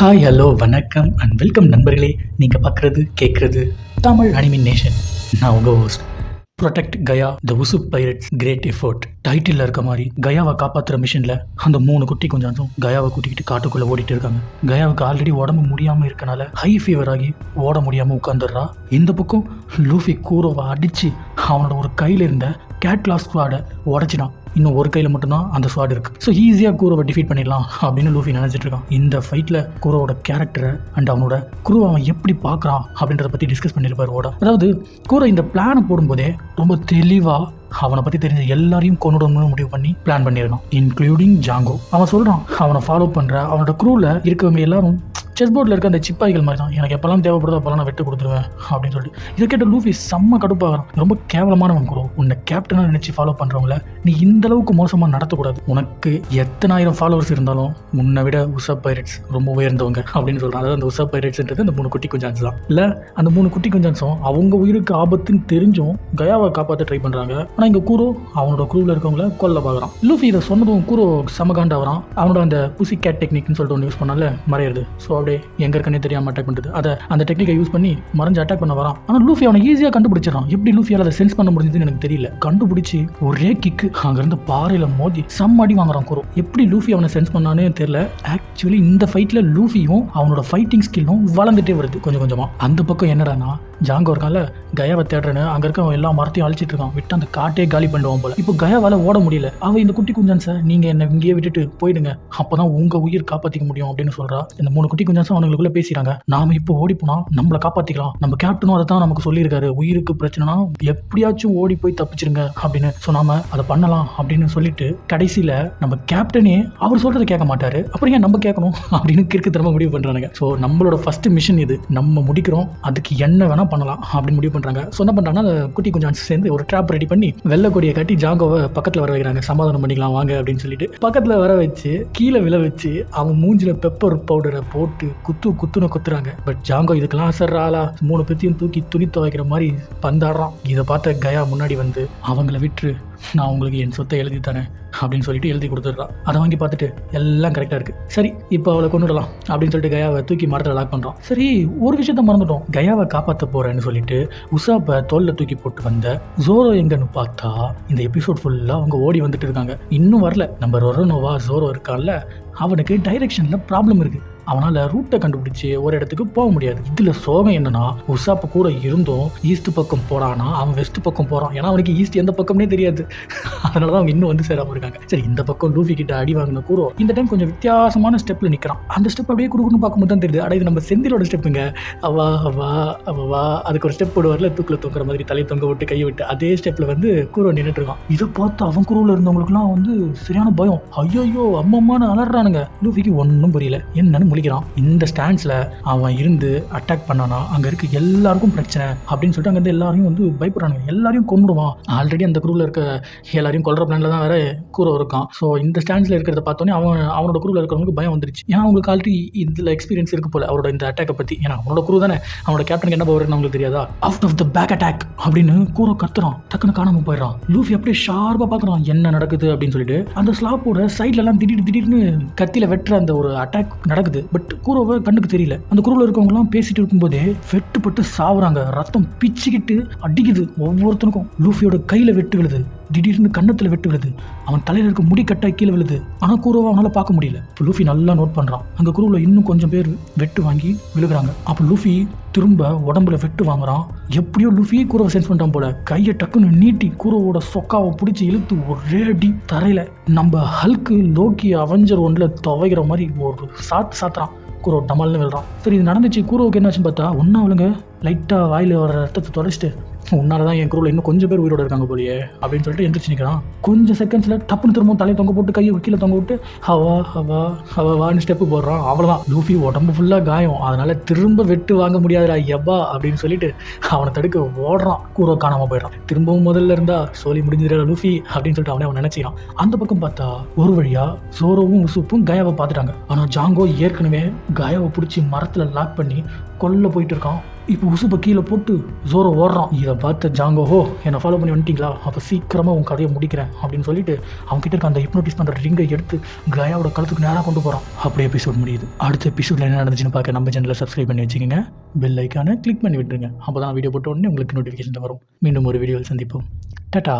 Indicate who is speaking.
Speaker 1: Hi hello வணக்கம் and welcome நண்பர்களே. நீங்கள் பார்க்குறது கேட்குறது தமிழ் அனிமி நேஷன். நான் உங்கள் ஹோஸ்ட். ப்ரொடெக்ட் கயா த உசுப் பைரட்ஸ் கிரேட் எஃபோர்ட் டைட்டிலில் இருக்க மாதிரி கயாவை காப்பாற்றுற மிஷனில் அந்த 3 குட்டி கொஞ்சம் கயாவை கூட்டிக்கிட்டு காட்டுக்குள்ளே ஓடிட்டு இருக்காங்க. கயாவுக்கு ஆல்ரெடி உடம்பு முடியாமல் இருக்கனால ஹை ஃபீவர் ஆகி ஓட முடியாமல் உட்காந்துடுறா. இந்த பக்கம் லூஃபி கூரோவை அடித்து அவனோட ஒரு கையில் இருந்த கேட்லாஸ் ஸ்குவாடை உடச்சிடான். இன்னும் ஒரு கையில் மட்டும்தான் அந்த ஸ்குவாட் இருக்குது. ஸோ ஈஸியாக கூரோவை டிஃபீட் பண்ணிடலாம் அப்படின்னு லூஃபி நினச்சிட்டு இருக்கான். இந்த ஃபைட்டில் கூரோவோட கேரக்டரை அண்ட் அவனோட குரூவை அவன் எப்படி பார்க்குறான் அப்படின்றத பற்றி டிஸ்கஸ் பண்ணியிருப்பார் ஓட. அதாவது கூரோ இந்த பிளானை போடும்போதே ரொம்ப தெளிவாக அவனை பற்றி தெரிஞ்ச எல்லாரையும் கொண்டுடணும்னு முடிவு பண்ணி பிளான் பண்ணியிருக்கான், இன்க்ளூடிங் ஜாங்கோ. அவன் சொல்கிறான் அவனை ஃபாலோ பண்ணுற அவனோட குரூவில் இருக்கவங்க எல்லாரும் செஸ் போர்டில் இருக்க அந்த சிப்பாய்கள் மாதிரி தான், எனக்கு எப்போல்லாம் தேவைப்படுதோ அப்போல்லாம் நான் வெட்டு கொடுத்துருவேன் அப்படின்னு சொல்லிட்டு. இதை கேட்ட லூஃபி செம்ம கடுப்பாகிறான். ரொம்ப கேவலமானவன் குரோ, உன்னை கேப்டனாக நினச்சி ஃபாலோ பண்ணுறவங்கள நீ இந்த அளவுக்கு மோசமாக நடத்தக்கூடாது. உனக்கு எத்தனாயிரம் ஃபாலோவர்ஸ் இருந்தாலும் உன்னை விட உசப் பைரட்ஸ் ரொம்ப உயர்ந்தவங்க அப்படின்னு சொல்கிறான். அதாவது அந்த உசப் பைரட்ஸ்ன்றது அந்த 3 குட்டி குஞ்சான்ஸ் தான். இல்லை அந்த 3 குட்டி குஞ்சான்ஸும் அவங்க உயிருக்கு ஆபத்துன்னு தெரிஞ்சும் கயாவை காப்பாற்ற ட்ரை பண்ணுறாங்க. ஆனால் இங்கே கூரோ அவனோட குரூவில் இருக்கவங்கள கொல்ல பார்க்குறான். லூஃபி இதை சொன்னதும் கூரோ சமகாண்டா வரான். அவனோட அந்த புசி கேட் டெக்னிக்னு சொல்லிட்டு ஒன்று யூஸ் பண்ணால மறையிறது. ஸோ எங்க இருக்கனே தெரியாம அட்டாக் பண்றது. அந்த டெக்னிக்கை யூஸ் பண்ணி மறைஞ்சு அட்டாக் பண்ண வரான். ஆனா லூஃபி அவனை ஈஸியா கண்டுபிடிச்சிடறான். எப்படி லூஃபியால அதை சென்ஸ் பண்ண முடிஞ்சதுன்னு எனக்கு தெரியல. கண்டுபிடிச்சு ஒரே கிக்கு அங்க இருந்து பாறையில மோதி செம்ம அடி வாங்குறான் கூரோ. எப்படி லூஃபி அவனை சென்ஸ் பண்ணானே தெரியல. ஆக்சுவலி இந்த ஃபைட்ல லூஃபியும் அவனோட ஃபைட்டிங் ஸ்கில்லும் வளர்ந்துட்டே வருது கொஞ்சம் கொஞ்சமா. அந்த பக்கம் என்னடானா ஜாங்கோ இருக்கான்ல, கயாவை தேடுறேன்னு அங்க இருக்க எல்லா மரத்தையும் அழிச்சிட்டு இருக்கான். விட்டு அந்த காட்டே காலி பண்ணுவான் போல. இப்போ கயாவால ஓட முடியல. அவ இந்த குட்டி குஞ்சான்ஸை நீங்க என்ன இங்கேயே விட்டுட்டு போயிடுங்க, அப்பதான் உங்க உயிர் காப்பாத்திக்க முடியும் அப்படின்னு சொல்றா. இந்த 3 குட்டி குஞ்சான்ஸும் அவங்களுக்குள்ள பேசிறாங்க. நாம இப்போ ஓடி போனா நம்மளை காப்பாத்திக்கலாம், நம்ம கேப்டனும் அதை தான் நமக்கு சொல்லியிருக்காரு, உயிருக்கு பிரச்சனைனா எப்படியாச்சும் ஓடி போய் தப்பிச்சிருங்க அப்படின்னு. ஸோ நாம அதை பண்ணலாம் அப்படின்னு சொல்லிட்டு கடைசியில நம்ம கேப்டனே அவர் சொல்றதை கேட்க மாட்டாரு. அப்புறம் ஏன் நம்ம கேட்கணும் அப்படின்னு கிறுக்கு தரமா முடிவு பண்றாங்க. ஸோ நம்மளோட ஃபர்ஸ்ட் மிஷன் இது, நம்ம முடிக்கிறோம், அதுக்கு என்ன வேணா பண்ணலாம் அப்படின்னு முடிவு பண்றாங்க. ஸோ என்ன பண்றாங்கன்னா அந்த குட்டி குஞ்சான்ஸ் சேர்ந்து ஒரு ட்ராப் ரெடி பண்ணி வெள்ளை கொடியை கட்டி ஜாங்கோவை பக்கத்துல வர வைக்கிறாங்க. சமாதானம் பண்ணிக்கலாம் வாங்க அப்படின்னு சொல்லிட்டு பக்கத்துல வர வச்சு கீழே விழ வச்சு அவன் மூஞ்சில பெப்பர் பவுடரை போட்டு குத்துன்னு குத்துறாங்க. பட் ஜாங்கோ இதுக்கெல்லாம் அசர்றாளா, 3 பேத்தையும் தூக்கி துணி துவைக்கிற மாதிரி பந்தாடுறான். இதை பார்த்த கயா முன்னாடி வந்து அவங்கள விட்டுரு, நான் உங்களுக்கு என் சொத்தை எழுதி தரேன் அப்படின்னு சொல்லிட்டு எழுதி கொடுத்துட்றான். அதை வாங்கி பார்த்துட்டு எல்லாம் கரெக்டாக இருக்கு, சரி இப்போ அவளை கொண்டுடலாம் அப்படின்னு சொல்லிட்டு கயாவை தூக்கி மரத்தில் லாக் பண்ணுறான். சரி ஒரு விஷயத்த மறந்துட்டோம், கயாவை காப்பாற்ற போறேன்னு சொல்லிட்டு உசாப்பை தோல்ல தூக்கி போட்டு வந்த ஜோரோ எங்கன்னு பார்த்தா இந்த எபிசோட் ஃபுல்லாக அவங்க ஓடி வந்துட்டு இருக்காங்க. இன்னும் வரல. நம்ம ரொரோனோவா ஜோரோ இருக்கான்ல, அவனுக்கு டைரெக்ஷனில் ப்ராப்ளம் இருக்குது. அவனால் ரூட்டை கண்டுபிடிச்சி ஒரு இடத்துக்கு போக முடியாது. இதில் சோகம் என்னன்னா உசாப்பு கூட இருந்தும் ஈஸ்ட் பக்கம் போகிறான்னா அவன் வெஸ்ட் பக்கம் போகிறான். ஏன்னா அவனுக்கு ஈஸ்ட் எந்த பக்கம்னே தெரியாது. அதனால தான் அவங்க இன்னும் வந்து சேராமல் இருக்காங்க. சரி இந்த பக்கம் லூஃபி கிட்ட அடி வாங்கின கூரோ இந்த டைம் கொஞ்சம் வித்தியாசமான ஸ்டெப்பில் நிற்கிறான். அந்த ஸ்டெப் அப்படியே கொடுக்கணும்னு பார்க்கும்போது தான் தெரியுது, அட இது நம்ம செந்திலோட ஸ்டெப்புங்க. அவா அதுக்கு ஒரு ஸ்டெப் போடுவார்ல, தூக்கில் தூக்குற மாதிரி தலையை தொங்க விட்டு கையை விட்டு, அதே ஸ்டெப்பில் வந்து கூரோ நின்றுட்டு இருக்கான். இதை பார்த்து அவன் குரூவில் இருந்தவங்களுக்குலாம் வந்து சரியான பயம். ஐயோ அம்மம்மானு அலறானுங்க. லூஃபிக்கு ஒன்றும் புரியல, என்னன்னு முழிக்கிறான். இந்த ஸ்டாண்ட்ஸ்ல அவன் இருந்து அட்டாக் பண்ணானா அங்க இருக்க எல்லாருக்கும் பிரச்சனை அப்படின்னு சொல்லிட்டு அங்க இருந்து எல்லாரையும் வந்து பயப்படுறாங்க. எல்லாரையும் கொண்டுடுவான். ஆல்ரெடி அந்த குரூப்ல இருக்க எல்லாரையும் கொல்ற பிளான்ல தான் வேற கூரோ இருக்கான். ஸோ இந்த ஸ்டாண்ட்ஸ்ல இருக்கிறத பார்த்தோன்னே அவனோட குரூப்ல இருக்கிறவங்களுக்கு பயம் வந்துருச்சு. ஏன்னா அவங்களுக்கு ஆல்ரெடி இதுல எக்ஸ்பீரியன்ஸ் இருக்கு போல அவரோட இந்த அட்டாக்கை பத்தி. ஏன்னா அவனோட குரூ தானே, அவனோட கேப்டனுக்கு என்ன பவர் அவங்களுக்கு தெரியாதா. Out of the pack attack அப்படின்னு கூரோ கத்துறான். டக்குன்னு காணாம போயிடறான். லூஃபி அப்படியே ஷார்ப்பா பாக்குறான் என்ன நடக்குது அப்படின்னு சொல்லிட்டு. அந்த ஸ்லாப்போட சைட்ல எல்லாம் திடீர்னு கத்தியில வெட்டுற அந்த ஒரு அட்டாக் நடக்குது. பட் கூரோவை கண்ணுக்கு தெரியல. அந்த குரூப்ல இருக்கவங்கலாம் பேசிட்டு இருக்கும்போதே வெட்டுப்பட்டு சாவுறாங்க. ரத்தம் பிச்சுக்கிட்டு அடிக்குது ஒவ்வொருத்தனுக்கும். லூஃபியோட கையில வெட்டு விழுது, திடீர்னு கண்ணத்துல வெட்டு விழுது, அவன் தலையில இருக்க முடி கட்டாய் கீழே விழுது. ஆனா கூரோவை அவனால பார்க்க முடியல. இப்போ லூஃபி நல்லா நோட் பண்றான், அங்க குரூப்ல இன்னும் கொஞ்சம் பேர் வெட்டு வாங்கி விழுகிறாங்க. அப்ப லூஃபி திரும்ப உடம்புல வெட்டு வாங்குறான். எப்படியோ லூஃபி கூரோவை சென்ஸ் பண்ணிட்டான் போல. கையை டக்குன்னு நீட்டி கூரோவோட சொக்காவை பிடிச்சி இழுத்து ஒரே அடி தரையில நம்ம ஹல்க்கு லோக்கி அவெஞ்சர் 1ல துவைக்கிற மாதிரி ஒரு சாத்துறான். கூரோ டமால்னு விழுறான். சரி இது நடந்துச்சு, கூரோவுக்கு என்னாச்சுன்னு பார்த்தா ஒன்றும் அவளுங்க லைட்டாக வாயில் வர ரத்தத்தை தொடச்சிட்டு உன்னால தான் என் குரூவில் இன்னும் கொஞ்சம் பேர் உயிரோடு இருக்காங்க போலியே அப்படின்னு சொல்லிட்டு எந்திரிச்சு நிற்கிறான். கொஞ்சம் செகண்ட்ஸில் டப்புன்னு திரும்பவும் தலையை தொங்க போட்டு கையை கீழே தொங்க விட்டு ஹவான்னு ஸ்டெப்பு போடுறான். அவ்வளோதான், லூஃபி உடம்பு ஃபுல்லாக காயம். அதனால திரும்ப வெட்டு வாங்க முடியாதுடா எப்பா அப்படின்னு சொல்லிட்டு அவனை தடுக்க ஓடுறான். கூரோ காணாமல் போயிடறான். திரும்பவும் முதல்ல இருந்தா சோலி முடிஞ்சிடா லூஃபி அப்படின்னு சொல்லிட்டு அவன் நினைச்சிக்கிறான். அந்த பக்கம் பார்த்தா ஒரு வழியா ஜோரோவும் உசுப்பும் கயாவை பார்த்துட்டாங்க. ஆனால் ஜாங்கோ ஏற்கனவே கயாவை பிடிச்சி மரத்தில் லாக் பண்ணி கொல்ல போயிட்டு இருக்கான். இப்போ உசுப்பை கீழே போட்டு ஜோரோ ஓடுறான். இதை பார்த்த ஜாங்கோ, ஹோ என்னை ஃபாலோ பண்ணி வந்துட்டீங்களா, அப்போ சீக்கிரமாக உன் கதையை முடிக்கிறேன் அப்படின்னு சொல்லிட்டு அவங்ககிட்ட இருக்க அந்த ஹிப்னோட்டிஸ் பண்ணுற ரிங்கை எடுத்து கயாவோட கழுத்துக்கு நேராக கொண்டு போகிறான். அப்படியே எபிசோட் முடியுது. அடுத்த எபிசோடில் என்ன நடந்துச்சுன்னு பார்க்க நம்ம சேனலில் சப்ஸ்கிரைப் பண்ணி வச்சுக்கோங்க. பெல் ஐக்கானை கிளிக் பண்ணி விட்டுருங்க. அப்போ தான் வீடியோ போட்ட உடனே உங்களுக்கு நோட்டிஃபிகேஷன் வரும். மீண்டும் ஒரு வீடியோவில் சந்திப்போம். டாடா.